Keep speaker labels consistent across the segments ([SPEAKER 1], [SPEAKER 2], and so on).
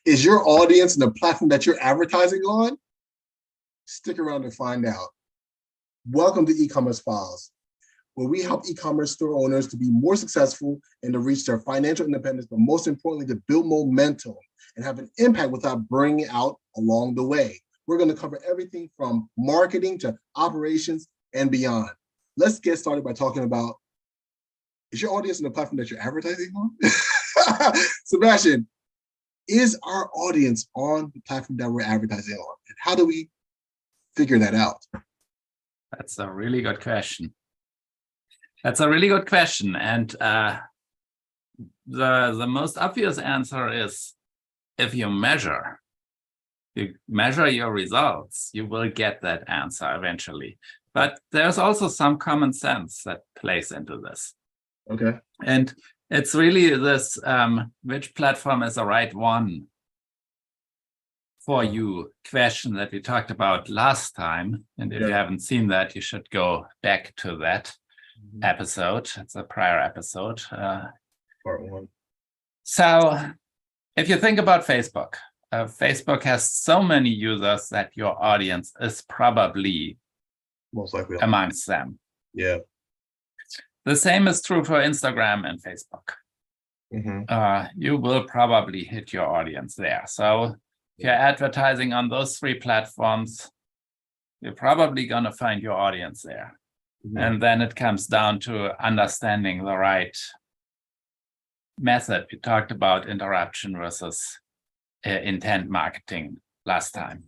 [SPEAKER 1] Is your audience in the platform that you're advertising on? Stick around and find out. Welcome to e-commerce files, where we help e-commerce store owners to be more successful and to reach their financial independence, but most importantly, to build momentum and have an impact without burning out along the way. We're going to cover everything from marketing to operations and beyond. Let's get started by talking about, is your audience in the platform that you're advertising on? Sebastian, is our audience on the platform that we're advertising on? And how do we figure that out?
[SPEAKER 2] That's a really good question. That's a really good question. And the most obvious answer is, if you measure your results, you will get that answer eventually. But there's also some common sense that plays into this.
[SPEAKER 1] Okay.
[SPEAKER 2] And it's really this, which platform is the right one for you question that we talked about last time. And if you haven't seen that, you should go back to that episode. It's a prior episode.
[SPEAKER 1] Part one.
[SPEAKER 2] So if you think about Facebook, Facebook has so many users that your audience is probably
[SPEAKER 1] most likely
[SPEAKER 2] amongst them.
[SPEAKER 1] Yeah.
[SPEAKER 2] The same is true for Instagram and Facebook. You will probably hit your audience there. So if you're advertising on those three platforms, you're probably going to find your audience there. And then it comes down to understanding the right method. We talked about interruption versus intent marketing last time.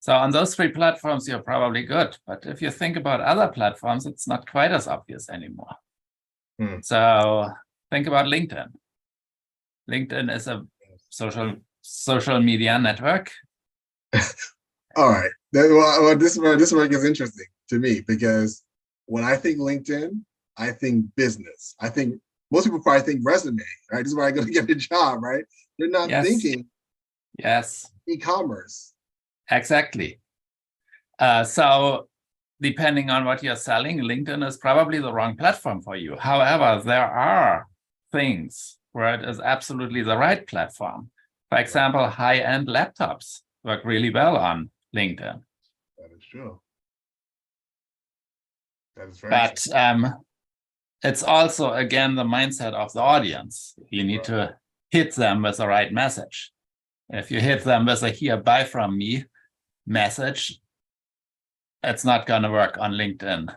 [SPEAKER 2] So on those three platforms, you're probably good. But if you think about other platforms, it's not quite as obvious anymore. So think about LinkedIn. LinkedIn is a social media network.
[SPEAKER 1] All right. Well, this one gets interesting to me, because when I think LinkedIn, I think business. I think most people probably think resume, right? This is where I go to get a job, right? They're not thinking e-commerce.
[SPEAKER 2] Exactly. So depending on what you're selling, LinkedIn is probably the wrong platform for you. However, there are things where it is absolutely the right platform. For example, high-end laptops work really well on LinkedIn.
[SPEAKER 1] That is true. That is very
[SPEAKER 2] But it's also, again, the mindset of the audience. You need to hit them with the right message. If you hit them with a "here, buy from me" message, it's not going to work on LinkedIn.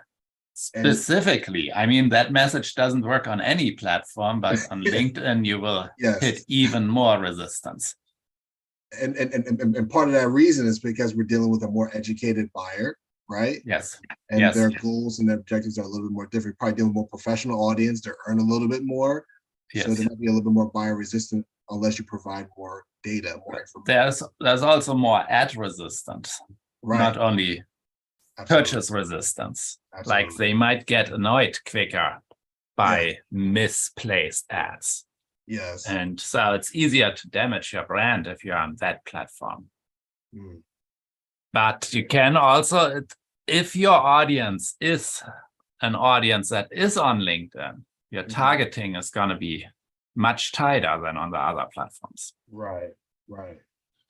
[SPEAKER 2] Specifically, I mean, that message doesn't work on any platform, but on LinkedIn, you will hit even more resistance.
[SPEAKER 1] And part of that reason is because we're dealing with a more educated buyer, right?
[SPEAKER 2] Yes.
[SPEAKER 1] And their goals and their objectives are a little bit more different. Probably dealing with a more professional audience. They earn a little bit more. So they might be a little bit more buyer resistant unless you provide more data, more information.
[SPEAKER 2] There's also more ad resistance, not only purchase resistance. Like they might get annoyed quicker by misplaced ads.
[SPEAKER 1] Yes.
[SPEAKER 2] And so it's easier to damage your brand if you're on that platform. But you can also, if your audience is an audience that is on LinkedIn, your targeting is going to be much tighter than on the other platforms.
[SPEAKER 1] Right.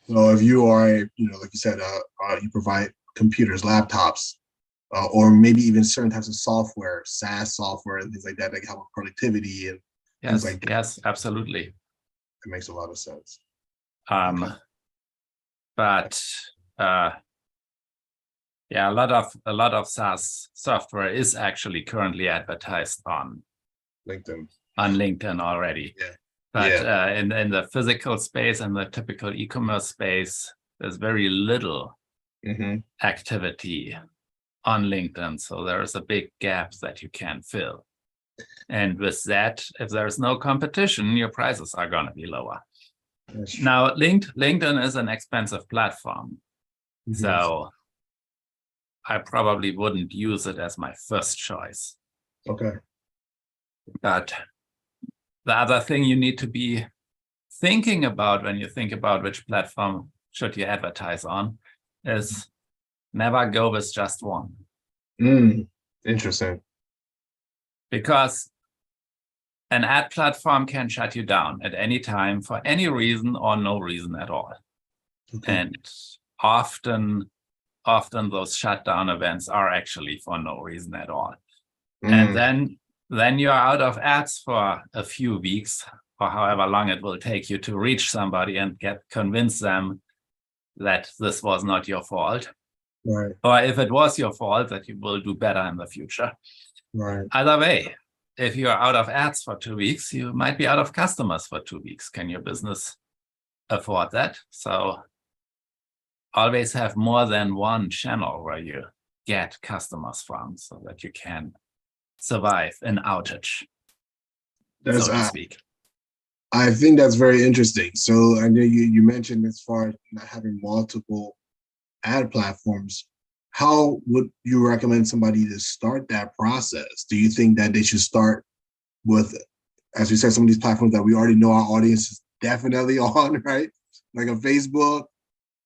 [SPEAKER 1] So if you are, like you said, you provide computers, laptops, or maybe even certain types of software, SaaS software and things like that help with productivity and things like that.
[SPEAKER 2] Yes, absolutely.
[SPEAKER 1] It makes a lot of sense.
[SPEAKER 2] But a lot of SaaS software is actually currently advertised on LinkedIn already. But in the physical space and the typical e-commerce space, there's very little activity on LinkedIn. So there is a big gap that you can fill. And with that, if there's no competition, your prices are going to be lower. Now, LinkedIn is an expensive platform. So I probably wouldn't use it as my first choice.
[SPEAKER 1] Okay.
[SPEAKER 2] But the other thing you need to be thinking about when you think about which platform should you advertise on is never go with just one.
[SPEAKER 1] Interesting.
[SPEAKER 2] Because an ad platform can shut you down at any time for any reason or no reason at all.
[SPEAKER 1] Okay.
[SPEAKER 2] And often those shutdown events are actually for no reason at all. And then you're out of ads for a few weeks or however long it will take you to reach somebody and convince them that this was not your fault.
[SPEAKER 1] Right.
[SPEAKER 2] Or if it was your fault, that you will do better in the future.
[SPEAKER 1] Right.
[SPEAKER 2] Either way, if you're out of ads for 2 weeks, you might be out of customers for 2 weeks. Can your business afford that? So always have more than one channel where you get customers from so that you can survive an outage, so to speak.
[SPEAKER 1] I think that's very interesting. So I know you mentioned as far as not having multiple ad platforms. How would you recommend somebody to start that process? Do you think that they should start with, as you said, some of these platforms that we already know our audience is definitely on, right? Like a Facebook,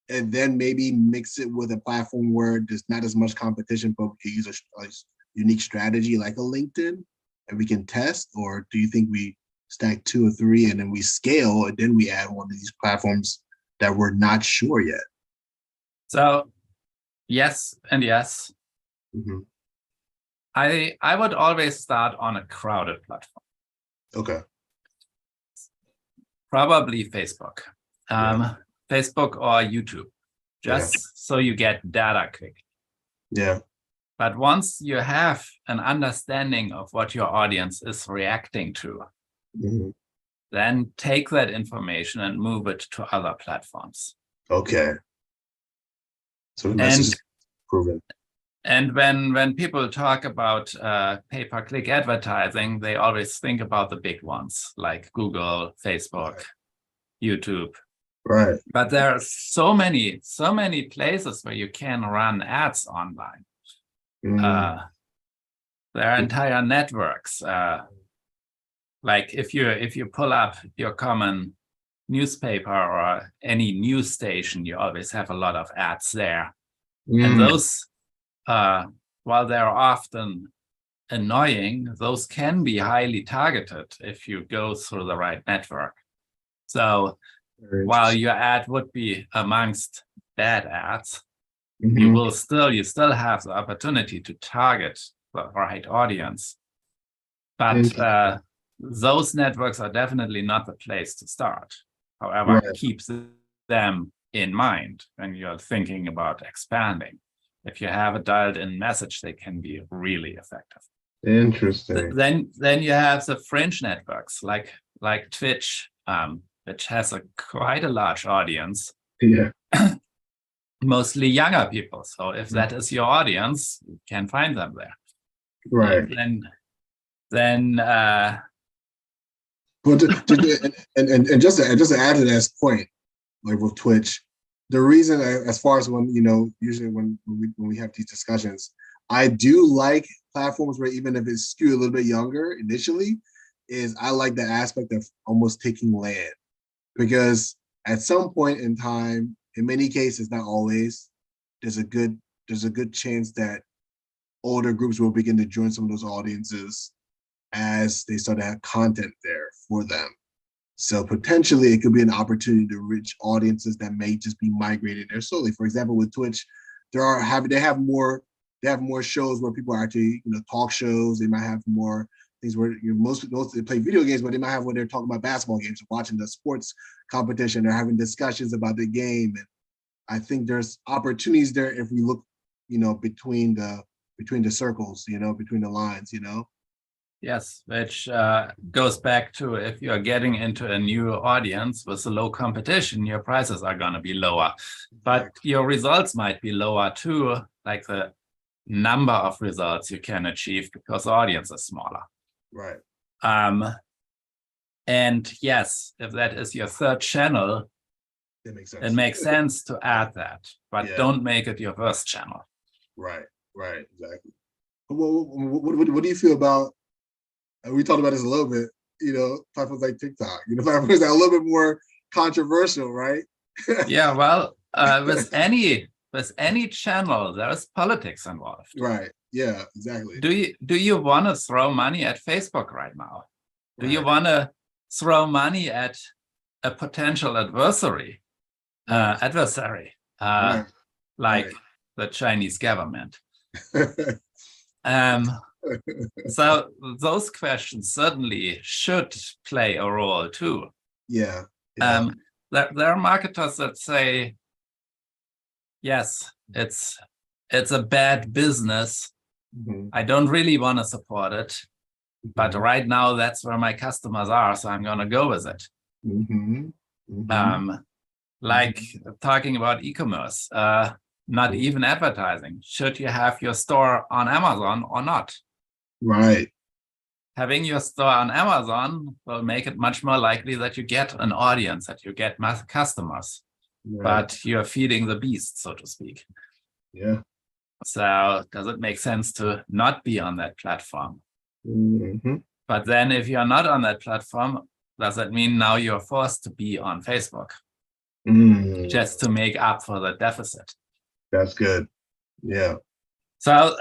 [SPEAKER 1] and then maybe mix it with a platform where there's not as much competition, but we can use a unique strategy like a LinkedIn and we can test? Or do you think we stack 2 or 3 and then we scale and then we add one of these platforms that we're not sure yet?
[SPEAKER 2] So yes and yes.
[SPEAKER 1] Mm-hmm.
[SPEAKER 2] I would always start on a crowded platform.
[SPEAKER 1] Okay.
[SPEAKER 2] Probably Facebook. Facebook or YouTube, just so you get data quickly.
[SPEAKER 1] Yeah.
[SPEAKER 2] But once you have an understanding of what your audience is reacting to, then take that information and move it to other platforms.
[SPEAKER 1] Okay. So the message is proven.
[SPEAKER 2] And when people talk about pay-per-click advertising, they always think about the big ones like Google, Facebook, YouTube.
[SPEAKER 1] Right.
[SPEAKER 2] But there are so many places where you can run ads online. There are entire networks. Like if you pull up your common newspaper or any news station, you always have a lot of ads there. And those, while they're often annoying, those can be highly targeted if you go through the right network. So while your ad would be amongst bad ads, you still have the opportunity to target the right audience. But those networks are definitely not the place to start. However, keep them in mind when you're thinking about expanding. If you have a dialed-in message, they can be really effective.
[SPEAKER 1] Interesting.
[SPEAKER 2] Then you have the fringe networks like Twitch, which has quite a large audience.
[SPEAKER 1] Yeah.
[SPEAKER 2] Mostly younger people. So if that is your audience, you can find them there.
[SPEAKER 1] Right.
[SPEAKER 2] Then
[SPEAKER 1] but and just to add to that point, like with Twitch, the reason, as far as when usually when we have these discussions, I do like platforms where even if it's skewed a little bit younger initially, is I like the aspect of almost taking land, because at some point in time, in many cases, not always, there's a good chance that older groups will begin to join some of those audiences as they start to have content there for them. So potentially it could be an opportunity to reach audiences that may just be migrated there slowly. For example, with Twitch, they have more shows where people are actually, talk shows. They might have more things where most they play video games, but they might have when they're talking about basketball games, watching the sports competition, they're having discussions about the game. And I think there's opportunities there if we look, between the circles, between the lines,
[SPEAKER 2] Yes, which goes back to if you're getting into a new audience with a low competition, your prices are going to be lower, but your results might be lower too, like the number of results you can achieve because the audience is smaller.
[SPEAKER 1] Right.
[SPEAKER 2] And yes, if that is your third channel, it makes sense to add that, but don't make it your first channel.
[SPEAKER 1] Right, exactly. What do you feel about, we talked about this a little bit, platforms like TikTok, platforms that are a little bit more controversial, right?
[SPEAKER 2] Yeah, well, with any channel, there's politics involved.
[SPEAKER 1] Right. Yeah, exactly.
[SPEAKER 2] Do you want to throw money at Facebook right now? Do you want to throw money at a potential adversary, like the Chinese government? So those questions certainly should play a role too.
[SPEAKER 1] Yeah.
[SPEAKER 2] There are marketers that say, yes, it's a bad business. I don't really want to support it, but right now that's where my customers are, so I'm going to go with it. Like talking about e-commerce, not even advertising. Should you have your store on Amazon or not?
[SPEAKER 1] Right.
[SPEAKER 2] Having your store on Amazon will make it much more likely that you get an audience, that you get mass customers, but you're feeding the beast, so to speak.
[SPEAKER 1] Yeah.
[SPEAKER 2] So does it make sense to not be on that platform? But then if you're not on that platform, does that mean now you're forced to be on Facebook just to make up for the deficit?
[SPEAKER 1] That's good. Yeah.
[SPEAKER 2] So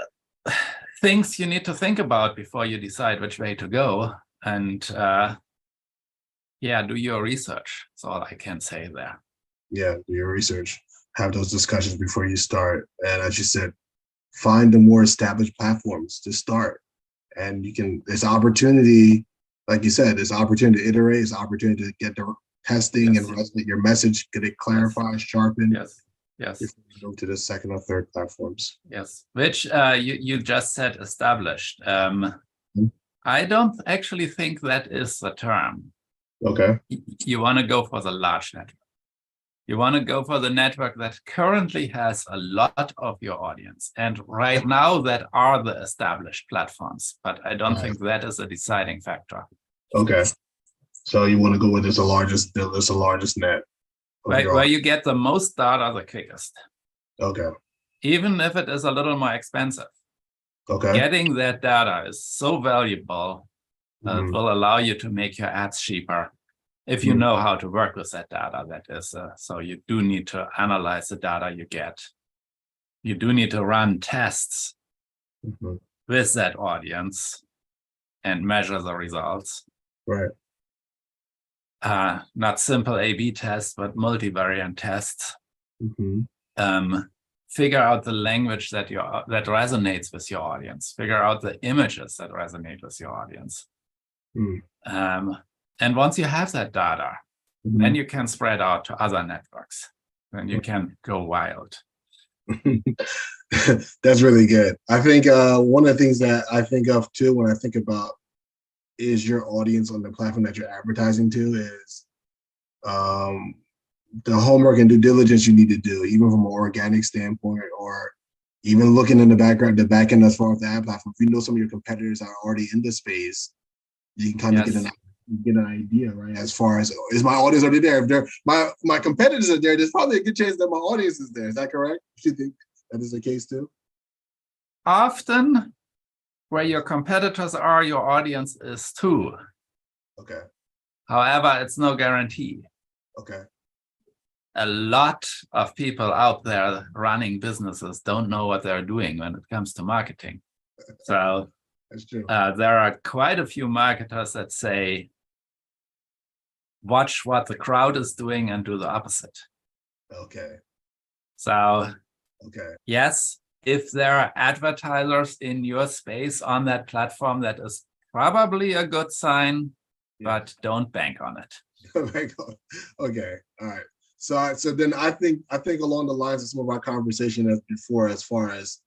[SPEAKER 2] things you need to think about before you decide which way to go, and do your research. That's all I can say there.
[SPEAKER 1] Yeah, do your research. Have those discussions before you start. And as you said, find the more established platforms to start. And there's opportunity, like you said, there's opportunity to iterate, there's opportunity to get the testing and resonate your message, get it clarified, sharpened.
[SPEAKER 2] Yes.
[SPEAKER 1] Before you go to the second or third platforms.
[SPEAKER 2] Yes, which you just said established. I don't actually think that is the term.
[SPEAKER 1] Okay.
[SPEAKER 2] You want to go for the large network. You want to go for the network that currently has a lot of your audience. And right now that are the established platforms, but I don't think that is a deciding factor.
[SPEAKER 1] Okay. So you want to go with the largest net.
[SPEAKER 2] Where you get the most data the quickest.
[SPEAKER 1] Okay.
[SPEAKER 2] Even if it is a little more expensive.
[SPEAKER 1] Okay.
[SPEAKER 2] Getting that data is so valuable that it will allow you to make your ads cheaper. If you know how to work with that data, that is. So you do need to analyze the data you get. You do need to run tests with that audience and measure the results.
[SPEAKER 1] Right.
[SPEAKER 2] Not simple A/B tests, but multivariant tests. Figure out the language that resonates with your audience. Figure out the images that resonate with your audience. And once you have that data, then you can spread out to other networks. Then you can go wild.
[SPEAKER 1] That's really good. I think one of the things that I think of too when I think about is your audience on the platform that you're advertising to is the homework and due diligence you need to do, even from an organic standpoint, or even looking in the back end as far as the ad platform. If you know some of your competitors are already in the space, you can kind of get an idea, right? As far as, is my audience already there? If they're my competitors are there, there's probably a good chance that my audience is there. Is that correct? Do you think that is the case too?
[SPEAKER 2] Often, where your competitors are, your audience is too.
[SPEAKER 1] Okay.
[SPEAKER 2] However, it's no guarantee.
[SPEAKER 1] Okay.
[SPEAKER 2] A lot of people out there running businesses don't know what they're doing when it comes to marketing. So
[SPEAKER 1] that's true.
[SPEAKER 2] There are quite a few marketers that say, watch what the crowd is doing and do the opposite.
[SPEAKER 1] Okay.
[SPEAKER 2] So, yes, if there are advertisers in your space on that platform, that is probably a good sign, but don't bank on it.
[SPEAKER 1] Okay. All right. So then I think along the lines of some of our conversation as before, as far as,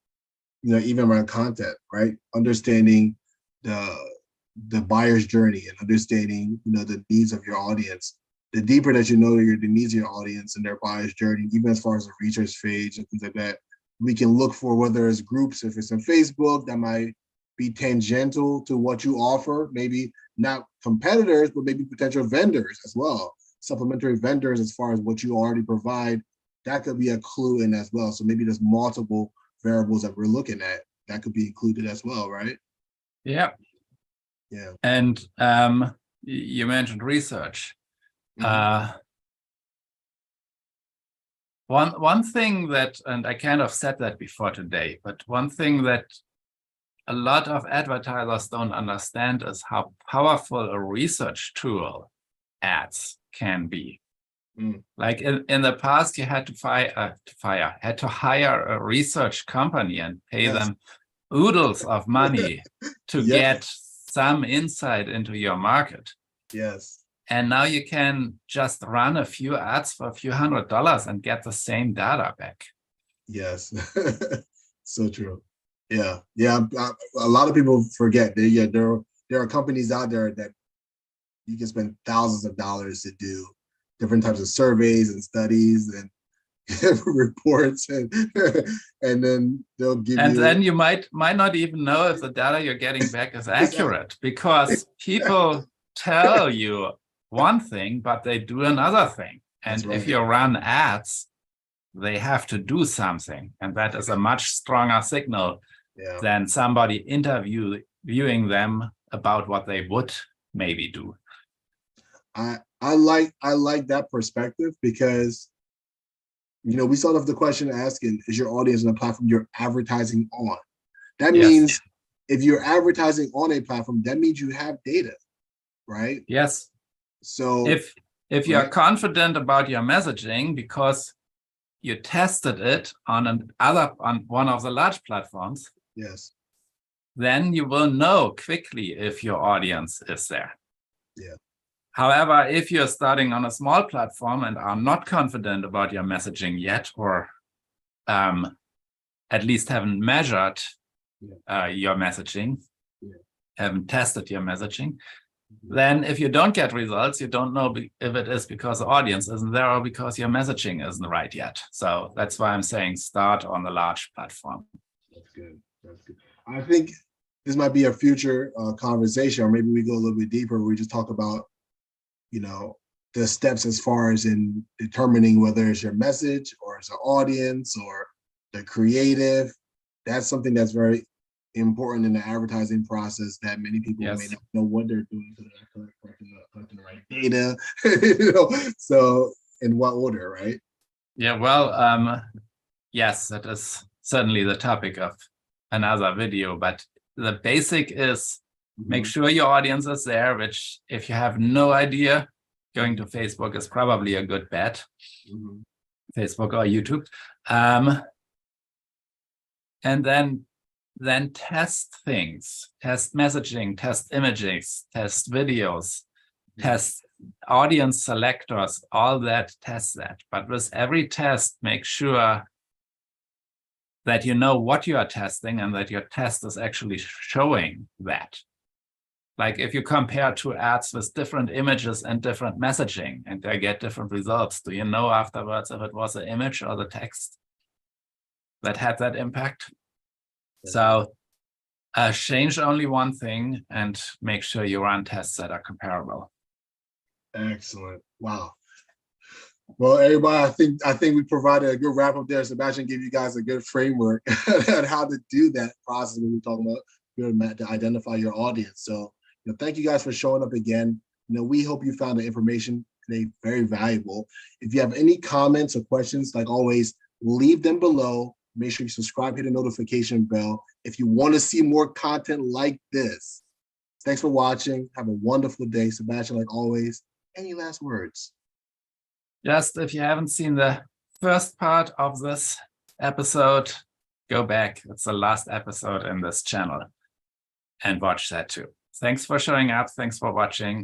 [SPEAKER 1] even around content, right? Understanding the buyer's journey and understanding, the needs of your audience. The deeper that you know the needs of your audience and their buyer's journey, even as far as the research page and things like that, we can look for whether it's groups, if it's on Facebook, that might be tangential to what you offer, maybe not competitors, but maybe potential vendors as well, supplementary vendors as far as what you already provide. That could be a clue in as well. So maybe there's multiple variables that we're looking at that could be included as well, right?
[SPEAKER 2] Yeah.
[SPEAKER 1] Yeah.
[SPEAKER 2] And you mentioned research. One thing that, and I kind of said that before today, but one thing that a lot of advertisers don't understand is how powerful a research tool ads can be. Like in the past, you had to hire a research company and pay them oodles of money to get some insight into your market.
[SPEAKER 1] Yes.
[SPEAKER 2] And now you can just run a few ads for a few $100s and get the same data back.
[SPEAKER 1] Yes. So true. Yeah. A lot of people forget that there are companies out there that you can spend thousands of dollars to do different types of surveys and studies and reports, and then they'll give you.
[SPEAKER 2] And then you might not even know if the data you're getting back is accurate, because people tell you one thing, but they do another thing. And if you run ads, they have to do something, and that is a much stronger signal than somebody interviewing them about what they would maybe do.
[SPEAKER 1] I like that perspective, because we start off the question asking, is your audience on a platform you're advertising on? That means if you're advertising on a platform, that means you have data, right?
[SPEAKER 2] Yes.
[SPEAKER 1] So
[SPEAKER 2] if you're confident about your messaging because you tested it on one of the large platforms, then you will know quickly if your audience is there. However, if you're starting on a small platform and are not confident about your messaging yet, or at least haven't measured your messaging, haven't tested your messaging, then if you don't get results, you don't know if it is because the audience isn't there or because your messaging isn't right yet. So that's why I'm saying start on the large platform.
[SPEAKER 1] That's good. That's good. I think this might be a future conversation, or maybe we go a little bit deeper. We just talk about the steps as far as in determining whether it's your message or it's an audience or the creative. That's something that's very important in the advertising process that many people may not know what they're doing, so they're collecting the right data. So in what order, right?
[SPEAKER 2] Yeah, well, yes, that is certainly the topic of another video, but the basic is make sure your audience is there, which if you have no idea, going to Facebook is probably a good bet. Facebook or YouTube. And then test things, test messaging, test images, test videos, test audience selectors, all that, test that. But with every test, make sure that you know what you are testing and that your test is actually showing that. Like if you compare two ads with different images and different messaging and they get different results, do you know afterwards if it was the image or the text that had that impact? So change only one thing and make sure you run tests that are comparable.
[SPEAKER 1] Excellent. Wow. Well, everybody, I think we provided a good wrap up there. Sebastian gave you guys a good framework on how to do that process when we're talking about to identify your audience. So thank you guys for showing up again. We hope you found the information today very valuable. If you have any comments or questions, like always, leave them below. Make sure you subscribe, hit the notification bell if you want to see more content like this. Thanks for watching. Have a wonderful day. Sebastian, like always, any last words?
[SPEAKER 2] Just if you haven't seen the first part of this episode, go back. It's the last episode in this channel and watch that too. Thanks for showing up. Thanks for watching.